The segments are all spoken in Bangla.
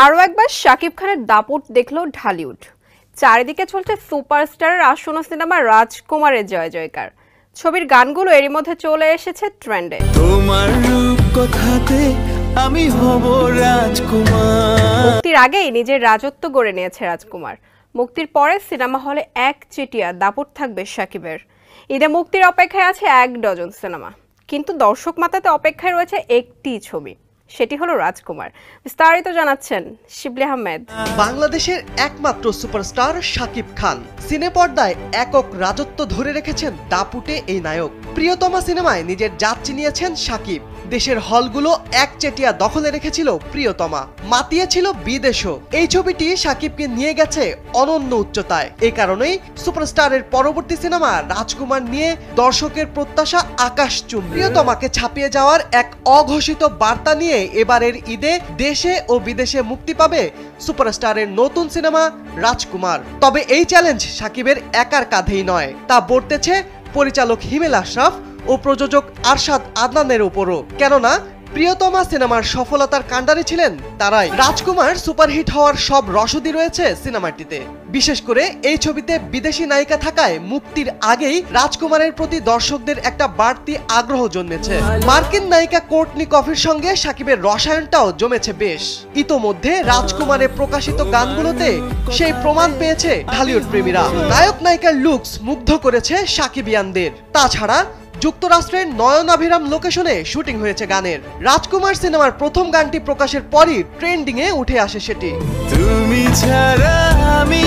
আরও একবার শাকিব খানের দাপট দেখল ঢালিউড। চারিদিকে চলছে সুপারস্টারের আসন্ন সিনেমা রাজকুমারের জয় জয়কার। ছবির গানগুলো এরই মধ্যে চলে এসেছে ট্রেন্ডে। তোমার রূপকথাতে আমি হব রাজকুমার। মুক্তির আগেই নিজের রাজত্ব গড়ে নিয়েছে রাজকুমার। মুক্তির পরে সিনেমা হলে একচেটিয়া দাপট থাকবে শাকিবের। ঈদে মুক্তির অপেক্ষায় আছে 1 ডজন সিনেমা, কিন্তু দর্শক মাতাতে অপেক্ষায় রয়েছে একটি ছবি, সেটি হলো রাজকুমার। বিস্তারিত জানাচ্ছেন শিবলি আহমেদ। বাংলাদেশের একমাত্র সুপারস্টার শাকিব খান সিনেপর্দায় একক রাজত্ব ধরে রেখেছেন দাপুটে এই নায়ক। প্রিয়তমা সিনেমায় নিজের জাত চিনিয়েছেন শাকিব। দেশের হলগুলো একচেটিয়া দখলে রেখেছিল প্রিয়তমা, মাতিয়েছিল বিদেশও। এই ছবিটি শাকিবকে নিয়ে গেছে অনন্য উচ্চতায়। এই কারণেই সুপারস্টারের পরবর্তী সিনেমা রাজকুমার নিয়ে দর্শকের প্রত্যাশা আকাশচুম্বী। প্রিয়তমাকে ছাপিয়ে যাওয়ার এক অঘোষিত বার্তা নিয়ে এবারের ঈদে দেশে ও বিদেশে মুক্তি পাবে সুপারস্টারের নতুন সিনেমা রাজকুমার। তবে এই চ্যালেঞ্জ শাকিবের একার কাঁধেই নয়, তা বর্তেছে পরিচালক হিমেল আশরাফ ও প্রযোজক আরশাদ আদনানের উপরও। কেননা প্রিয়তমা সিনেমার সফলতার কাণ্ডারি ছিলেন তারাই। রাজকুমার সুপারহিট হওয়ার সব রসদই রয়েছে সিনেমাটিতে। বিশেষ করে এই ছবিতে বিদেশি নায়িকা থাকায় মুক্তির আগেই রাজকুমারের প্রতি দর্শকদের একটা বাড়তি আগ্রহ জন্মেছে। মার্কিন নায়িকা কোর্টনি কফির সঙ্গে শাকিবের রসায়নটাও জমেছে বেশ। ইতোমধ্যে রাজকুমারে প্রকাশিত গানগুলোতে সেই প্রমাণ পেয়েছে ঢালিউড প্রেমীরা। নায়ক নায়িকার লুকস মুগ্ধ করেছে শাকিবিয়ানদের। তাছাড়া যুক্তরাষ্ট্রের নয়নাভিরাম লোকেশনে শুটিং হয়েছে গানের। রাজকুমার সিনেমার প্রথম গানটি প্রকাশের পরই ট্রেন্ডিং এ উঠে আসে সেটি। তুমি ছাড়া আমি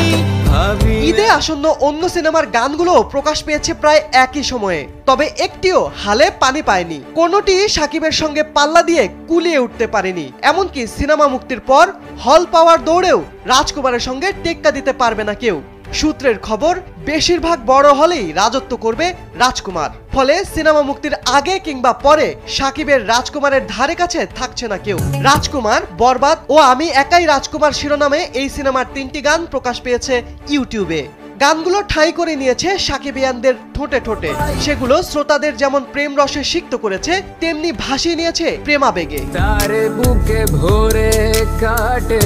ভাবি। ঈদে আসন্ন অন্য সিনেমার গানগুলো প্রকাশ পেয়েছে প্রায় একই সময়ে, তবে একটিও হালে পানি পায়নি। কোনোটি শাকিবের সঙ্গে পাল্লা দিয়ে কুলিয়ে উঠতে পারেনি। এমনকি সিনেমা মুক্তির পর হল পাওয়ার দৌড়েও রাজকুমারের সঙ্গে টেক্কা দিতে পারবে না কেউ। সূত্রের খবর, বেশিরভাগ বড় হলেই রাজত্ব করবে রাজকুমার। ফলে সিনেমা মুক্তির আগে কিংবা পরে শাকিবের রাজকুমারের ধারে কাছে থাকছে না কেউ। রাজকুমার, বরবাদ ও আমি একাই রাজকুমার শিরোনামে এই সিনেমার 3টি গান প্রকাশ পেয়েছে ইউটিউবে। গানগুলো ঠাঁই করে নিয়েছে শাকিবিয়ানদের ঠোঁটে ঠোঁটে। সেগুলো শ্রোতাদের যেমন প্রেম রসে সিক্ত করেছে, তেমনি ভাসিয়ে নিয়েছে প্রেমাবেগে। তারে বুকে ভরে কাটে।